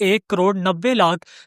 1,90,00,000